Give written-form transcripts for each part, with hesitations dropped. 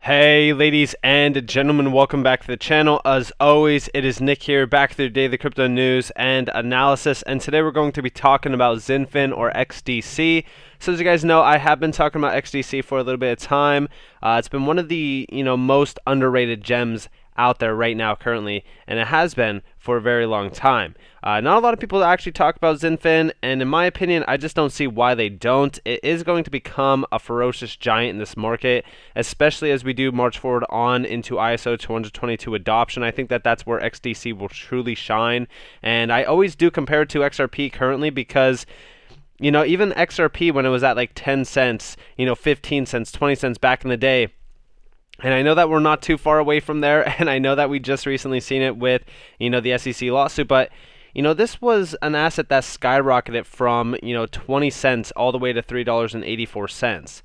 Hey ladies and gentlemen, welcome back to the channel. As always, it is Nick here, back to the daily crypto news and analysis, and today we're going to be talking about Xinfin or XDC. So as you guys know, I have been talking about XDC for a little bit of time. It's been one of the most underrated gems out there right now currently, and it has been for a very long time. Not a lot of people actually talk about Xinfin, and in my opinion, I just don't see why they don't. It is going to become a ferocious giant in this market, especially as we do march forward on into ISO 222 adoption. I think that that's where XDC will truly shine, and I always do compare it to XRP currently because even XRP when it was at like 10 cents, 15 cents, 20 cents back in the day, and I know that we're not too far away from there, and I know that we just recently seen it with, the SEC lawsuit, but, this was an asset that skyrocketed from, 20 cents all the way to $3.84.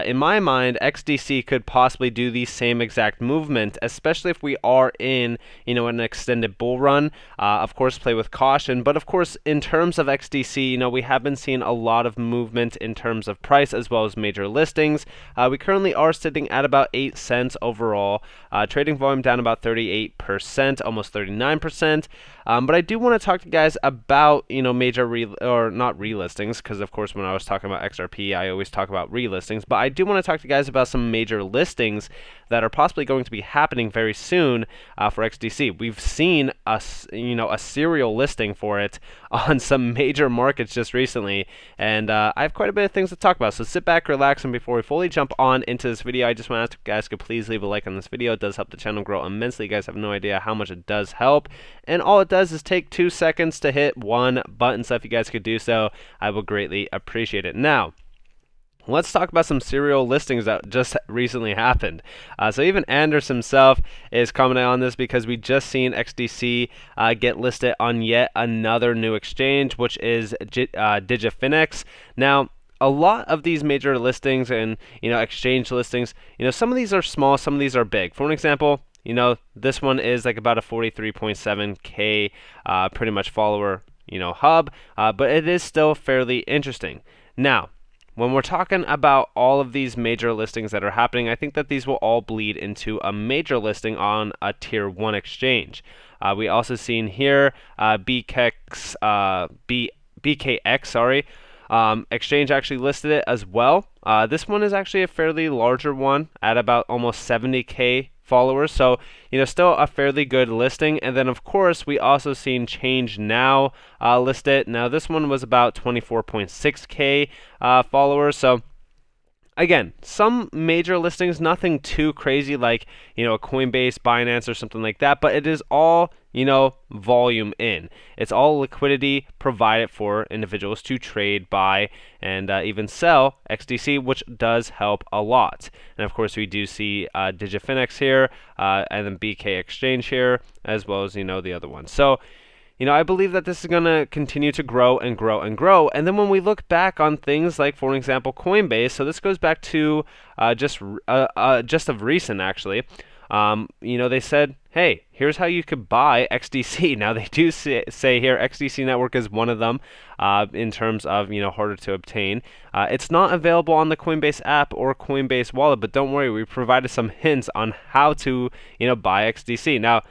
In my mind, XDC could possibly do the same exact movement, especially if we are in, an extended bull run. Of course, play with caution. But of course, in terms of XDC, we have been seeing a lot of movement in terms of price as well as major listings. We currently are sitting at about 8 cents overall. Trading volume down about 38%, almost 39%. But I do want to talk to you guys about, major not relistings, because of course when I was talking about XRP, I always talk about relistings. But I do want to talk to you guys about some major listings that are possibly going to be happening very soon for XDC. We've seen a serial listing for it on some major markets just recently, and I have quite a bit of things to talk about. So sit back, relax, and before we fully jump on into this video, I just want to ask you guys to please leave a like on this video. It does help the channel grow immensely. You guys have no idea how much it does help, and all it does is take 2 seconds to hit one button. So if you guys could do so, I will greatly appreciate it. Now, let's talk about some serial listings that just recently happened. So even Anders himself is commenting on this because we just seen XDC get listed on yet another new exchange, which is Xinfin. Now, a lot of these major listings and exchange listings, some of these are small, some of these are big. For an example, this one is like about a 43.7K pretty much follower hub, but it is still fairly interesting. Now, when we're talking about all of these major listings that are happening, I think that these will all bleed into a major listing on a tier 1 exchange. We also seen here BKX, exchange actually listed it as well. This one is actually a fairly larger one at about almost 70K followers, so still a fairly good listing. And then of course we also seen Change Now listed. Now this one was about 24.6K followers, so again, some major listings, nothing too crazy like a Coinbase, Binance, or something like that, but it is all volume in. It's all liquidity provided for individuals to trade, buy, and even sell XDC, which does help a lot. And of course, we do see Xinfin here, and then BK Exchange here, as well as the other one. So I believe that this is going to continue to grow and grow and grow. And then when we look back on things like, for example, Coinbase, so this goes back to just of recent, actually. They said, hey, here's how you could buy XDC. Now, they do say here XDC Network is one of them in terms of, harder to obtain. It's not available on the Coinbase app or Coinbase wallet, but don't worry, we provided some hints on how to, buy XDC. Now,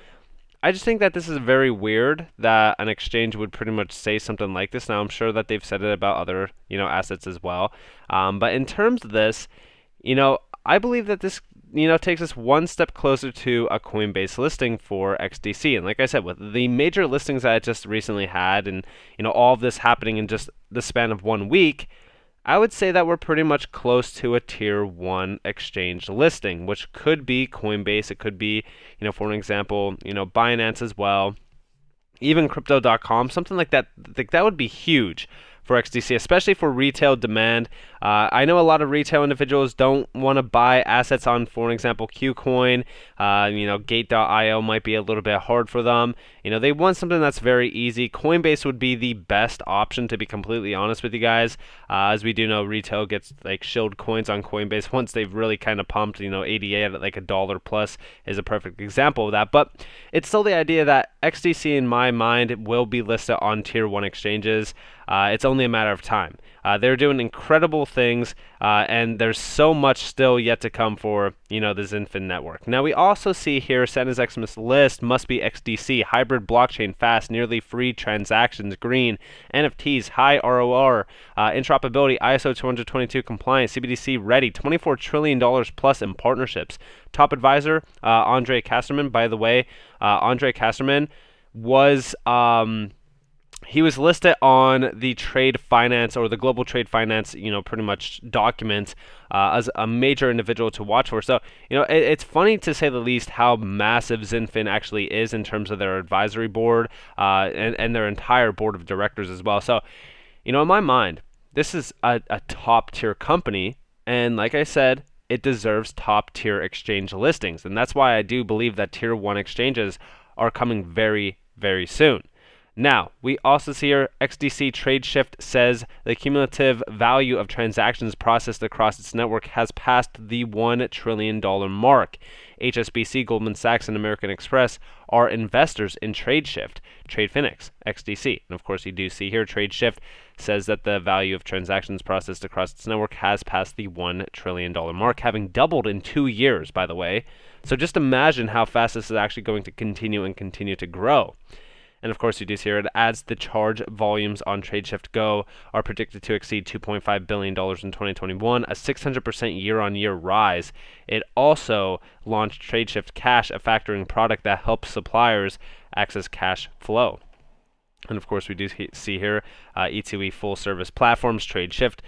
I just think that this is very weird that an exchange would pretty much say something like this. Now, I'm sure that they've said it about other, assets as well. But in terms of this, I believe that this, takes us one step closer to a Coinbase listing for XDC. And like I said, with the major listings that I just recently had and, all of this happening in just the span of 1 week, I would say that we're pretty much close to a tier 1 exchange listing, which could be Coinbase. It could be, for an example, Binance as well, even crypto.com, something like that. That would be huge for XDC, especially for retail demand. I know a lot of retail individuals don't want to buy assets on, for example, Qcoin. Gate.io might be a little bit hard for them. They want something that's very easy. Coinbase would be the best option, to be completely honest with you guys. As we do know, retail gets like shilled coins on Coinbase once they've really kind of pumped. ADA at like $1 plus is a perfect example of that. But it's still the idea that XDC, in my mind, will be listed on tier 1 exchanges. it's only a matter of time. They're doing incredible things, and there's so much still yet to come for, the Xinfin network. Now, we also see here, Santa's Xmas list must be XDC, hybrid blockchain, fast, nearly free transactions, green, NFTs, high ROR, interoperability, ISO 222 compliant, CBDC ready, $24 trillion plus in partnerships. Top advisor, Andre Casterman. By the way, Andre Casterman was... he was listed on the trade finance or the global trade finance, pretty much document as a major individual to watch for. So, it's funny to say the least how massive Xinfin actually is in terms of their advisory board and their entire board of directors as well. So, in my mind, this is a top tier company. And like I said, it deserves top tier exchange listings. And that's why I do believe that tier 1 exchanges are coming very, very soon. Now, we also see here XDC Tradeshift says the cumulative value of transactions processed across its network has passed the $1 trillion mark. HSBC, Goldman Sachs, and American Express are investors in Tradeshift, Xinfin Xdc. And of course, you do see here Tradeshift says that the value of transactions processed across its network has passed the $1 trillion mark, having doubled in 2 years, by the way. So just imagine how fast this is actually going to continue to grow. And of course, you do see here it adds the charge volumes on Tradeshift Go are predicted to exceed $2.5 billion in 2021, a 600% year-on-year rise. It also launched Tradeshift Cash, a factoring product that helps suppliers access cash flow. And of course, we do see here E2E full-service platforms, Tradeshift,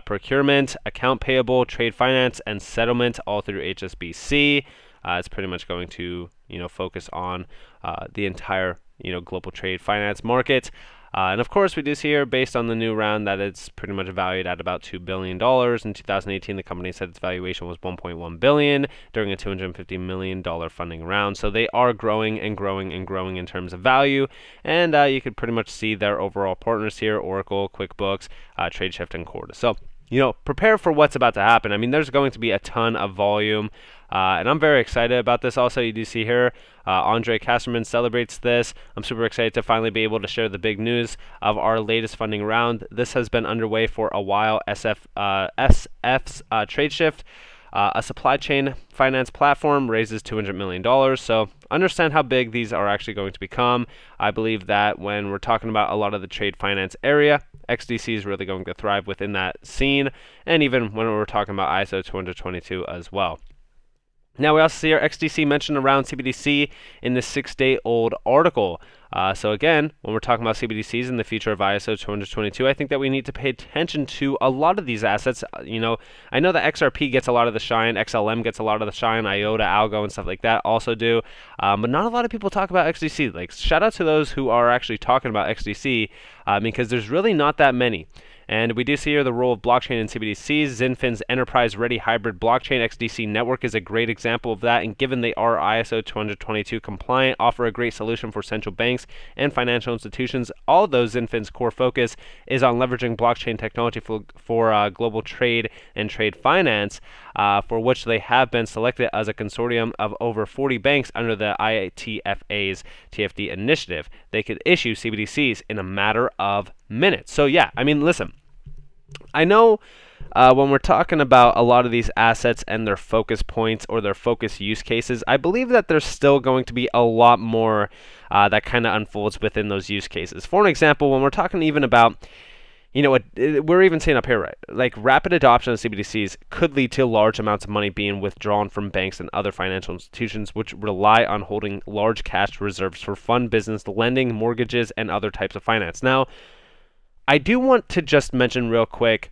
procurement, account payable, trade finance, and settlement, all through HSBC. It's pretty much going to focus on the entire global trade finance market. And of course, we do see here, based on the new round, that it's pretty much valued at about $2 billion. In 2018, the company said its valuation was $1.1 billion during a $250 million funding round. So they are growing and growing and growing in terms of value. And you could pretty much see their overall partners here: Oracle, QuickBooks, Tradeshift, and Corda. So, prepare for what's about to happen. I mean, there's going to be a ton of volume. And I'm very excited about this. Also, you do see here, Andre Casterman celebrates this. I'm super excited to finally be able to share the big news of our latest funding round. This has been underway for a while. SF's Tradeshift, a supply chain finance platform, raises $200 million. So understand how big these are actually going to become. I believe that when we're talking about a lot of the trade finance area, XDC is really going to thrive within that scene. And even when we're talking about ISO 222 as well. Now, we also see our XDC mentioned around CBDC in the 6-day-old article. So again, when we're talking about CBDCs and the future of ISO 222, I think that we need to pay attention to a lot of these assets. I know that XRP gets a lot of the shine, XLM gets a lot of the shine, IOTA, ALGO, and stuff like that also do. But not a lot of people talk about XDC. Like, shout out to those who are actually talking about XDC because there's really not that many. And we do see here the role of blockchain in CBDCs. Xinfin's enterprise-ready hybrid blockchain XDC network is a great example of that, and given they are ISO 222 compliant, offer a great solution for central banks and financial institutions. Although Xinfin's core focus is on leveraging blockchain technology for global trade and trade finance, for which they have been selected as a consortium of over 40 banks under the ITFA's TFD initiative. They could issue CBDCs in a matter of minutes. So yeah, I mean, listen, I know when we're talking about a lot of these assets and their focus points or their focus use cases, I believe that there's still going to be a lot more that kind of unfolds within those use cases. For an example, when we're talking even about, we're even seeing up here, right? Like, rapid adoption of CBDCs could lead to large amounts of money being withdrawn from banks and other financial institutions which rely on holding large cash reserves for fund business, lending, mortgages, and other types of finance. Now, I do want to just mention real quick,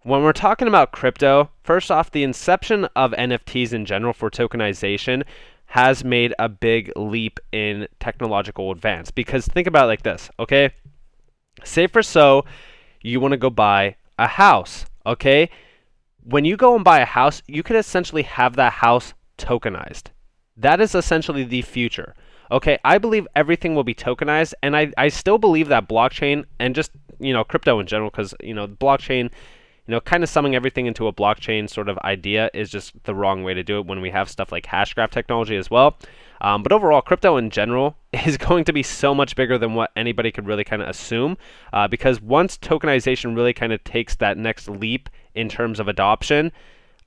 when we're talking about crypto, first off, the inception of NFTs in general for tokenization has made a big leap in technological advance. Because think about it like this, okay? Say for so, you want to go buy a house, okay? When you go and buy a house, you could essentially have that house tokenized. That is essentially the future. Okay, I believe everything will be tokenized, and I still believe that blockchain and just, crypto in general, because, blockchain, kind of summing everything into a blockchain sort of idea is just the wrong way to do it when we have stuff like hashgraph technology as well. But overall, crypto in general is going to be so much bigger than what anybody could really kind of assume, because once tokenization really kind of takes that next leap in terms of adoption,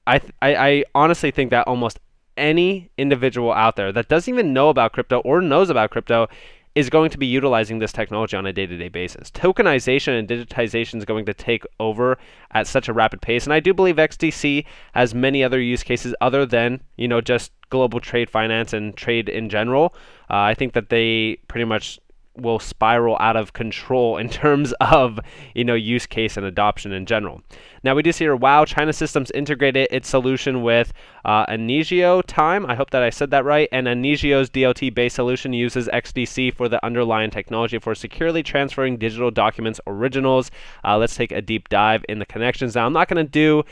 I honestly think that almost any individual out there that doesn't even know about crypto or knows about crypto is going to be utilizing this technology on a day-to-day basis. Tokenization and digitization is going to take over at such a rapid pace, and I do believe XDC has many other use cases other than just global trade finance and trade in general. I think that they pretty much will spiral out of control in terms of use case and adoption in general. Now we do see here, wow, China Systems integrated its solution with Anigio Time. I hope that I said that right. And Anigio's DLT-based solution uses XDC for the underlying technology for securely transferring digital documents originals. Let's take a deep dive in the connections. Now I'm not going to do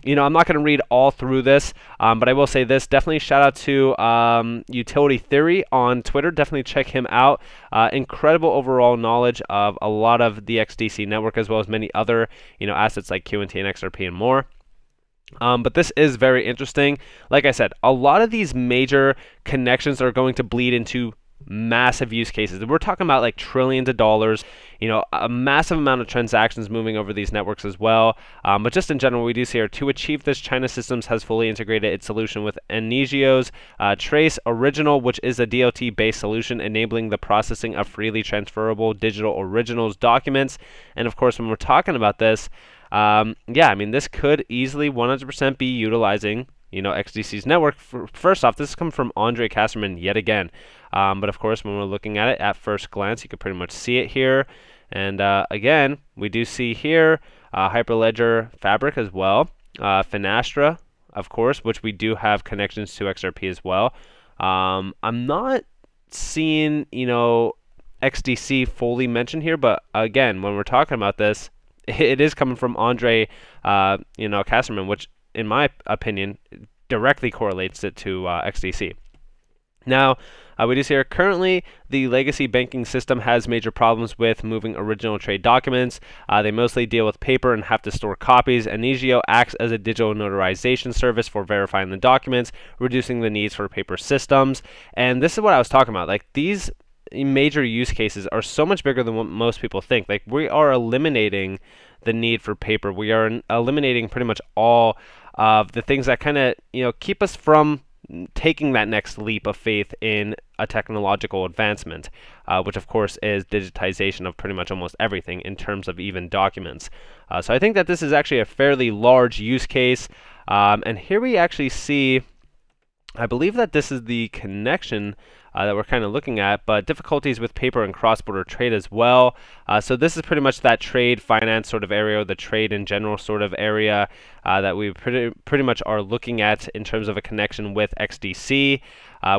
I'm not going to read all through this, but I will say this. Definitely shout out to Utility Theory on Twitter. Definitely check him out. Incredible overall knowledge of a lot of the XDC network, as well as many other assets like QNT and XRP and more. But this is very interesting. Like I said, a lot of these major connections are going to bleed into massive use cases. We're talking about like trillions of dollars, a massive amount of transactions moving over these networks as well. But just in general, we do see here, to achieve this, China Systems has fully integrated its solution with Anigio's Trace Original, which is a DLT-based solution enabling the processing of freely transferable digital originals documents. And of course, when we're talking about this, this could easily 100% be utilizing XDC's network. First off, this comes from Andre Kasserman yet again. But of course, when we're looking at it at first glance, you can pretty much see it here. And again, we do see here Hyperledger Fabric as well. Finastra, of course, which we do have connections to XRP as well. I'm not seeing, XDC fully mentioned here, but again, when we're talking about this, it is coming from Andre, Kasserman, which in my opinion, directly correlates it to XDC. Now, we do see here, currently, the legacy banking system has major problems with moving original trade documents. They mostly deal with paper and have to store copies. Anigio acts as a digital notarization service for verifying the documents, reducing the needs for paper systems. And this is what I was talking about. Like, these major use cases are so much bigger than what most people think. Like, we are eliminating the need for paper. We are eliminating pretty much all of the things that kind of keep us from taking that next leap of faith in a technological advancement, which of course is digitization of pretty much almost everything in terms of even documents. So I think that this is actually a fairly large use case, and here we actually see, I believe that this is the connection that we're kind of looking at, but difficulties with paper and cross-border trade as well. So this is pretty much that trade finance sort of area, or the trade in general sort of area that we pretty much are looking at in terms of a connection with XDC.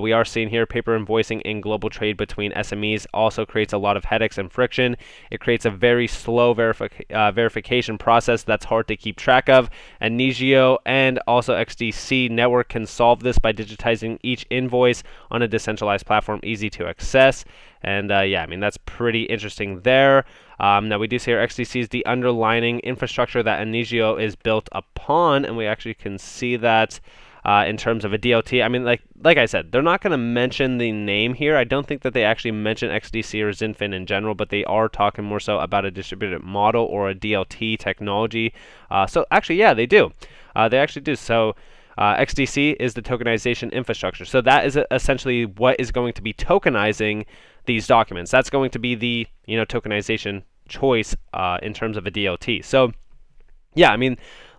We are seeing here paper invoicing in global trade between SMEs also creates a lot of headaches and friction. It creates a very slow verification process that's hard to keep track of. Anigio and also XDC network can solve this by digitizing each invoice on a decentralized platform, easy to access. And that's pretty interesting there. Now we do see here XDC is the underlying infrastructure that Anigio is built upon, and we actually can see that in terms of a DLT. Like I said, they're not going to mention the name here. I don't think that they actually mention XDC or Xinfin in general, but they are talking more so about a distributed model or a DLT technology. So actually, yeah, they do. They actually do. So XDC is the tokenization infrastructure. So that is essentially what is going to be tokenizing these documents. That's going to be the tokenization choice in terms of a DLT. So yeah,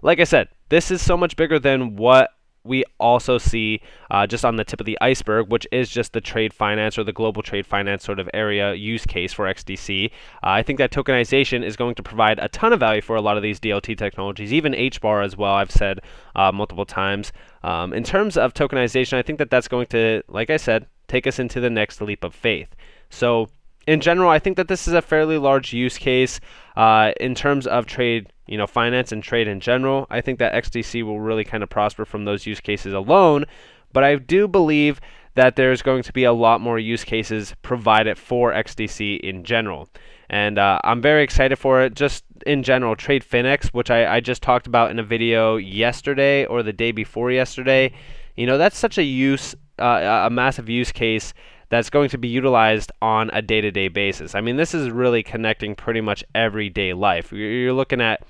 like I said, this is so much bigger than what we also see just on the tip of the iceberg, which is just the trade finance or the global trade finance sort of area use case for XDC. I think that tokenization is going to provide a ton of value for a lot of these DLT technologies, even HBAR as well, I've said multiple times. In terms of tokenization, I think that that's going to, like I said, take us into the next leap of faith. So in general, I think that this is a fairly large use case in terms of trade, finance and trade in general. I think that XDC will really kind of prosper from those use cases alone, but I do believe that there's going to be a lot more use cases provided for XDC in general. And I'm very excited for it. Just in general, Xfinx, which I just talked about in a video yesterday or the day before yesterday, that's such a massive use case that's going to be utilized on a day-to-day basis. I mean, this is really connecting pretty much everyday life. You're looking at,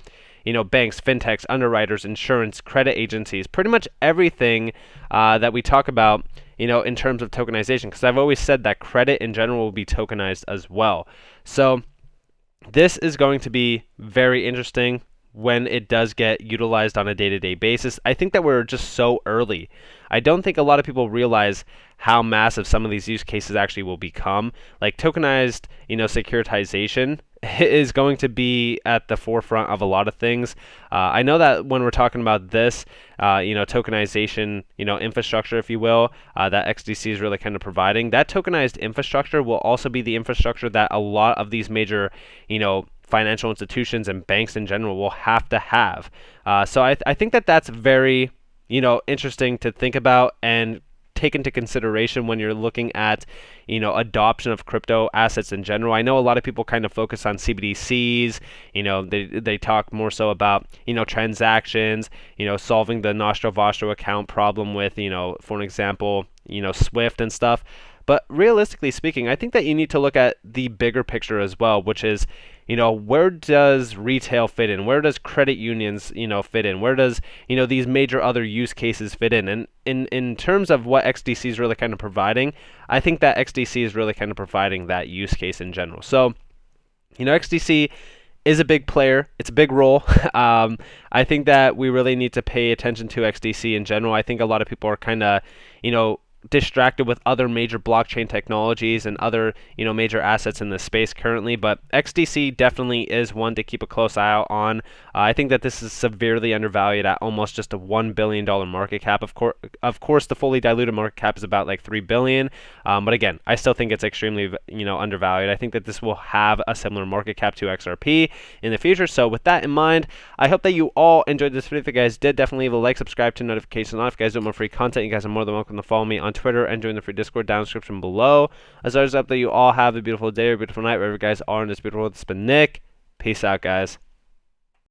banks, fintechs, underwriters, insurance, credit agencies, pretty much everything that we talk about, in terms of tokenization. Because I've always said that credit in general will be tokenized as well. So this is going to be very interesting when it does get utilized on a day-to-day basis. I think that we're just so early. I don't think a lot of people realize how massive some of these use cases actually will become. Like tokenized, securitization is going to be at the forefront of a lot of things. I know that when we're talking about this, tokenization, infrastructure, if you will, that XDC is really kind of providing, that tokenized infrastructure will also be the infrastructure that a lot of these major, financial institutions and banks in general will have to have. So I think that that's very, interesting to think about and take into consideration when you're looking at, adoption of crypto assets in general. I know a lot of people kind of focus on CBDCs. They talk more so about, transactions, solving the Nostro Vostro account problem with, for an example, Swift and stuff. But realistically speaking, I think that you need to look at the bigger picture as well, which is, where does retail fit in? Where does credit unions, fit in? Where does, these major other use cases fit in? And in terms of what XDC is really kind of providing, I think that XDC is really kind of providing that use case in general. So, XDC is a big player. It's a big role. I think that we really need to pay attention to XDC in general. I think a lot of people are kind of, distracted with other major blockchain technologies and other, major assets in the space currently, but XDC definitely is one to keep a close eye out on. I think that this is severely undervalued at almost just a $1 billion market cap. Of course, the fully diluted market cap is about like $3 billion, but again, I still think it's extremely, undervalued. I think that this will have a similar market cap to XRP in the future. So with that in mind, I hope that you all enjoyed this video. If you guys did, definitely leave a like, subscribe to notifications on. If you guys want more free content, you guys are more than welcome to follow me on Twitter and join the free Discord down in the description below. As always, I hope that you all have a beautiful day or a beautiful night wherever you guys are in this beautiful world. It's been Nick. Peace out, guys.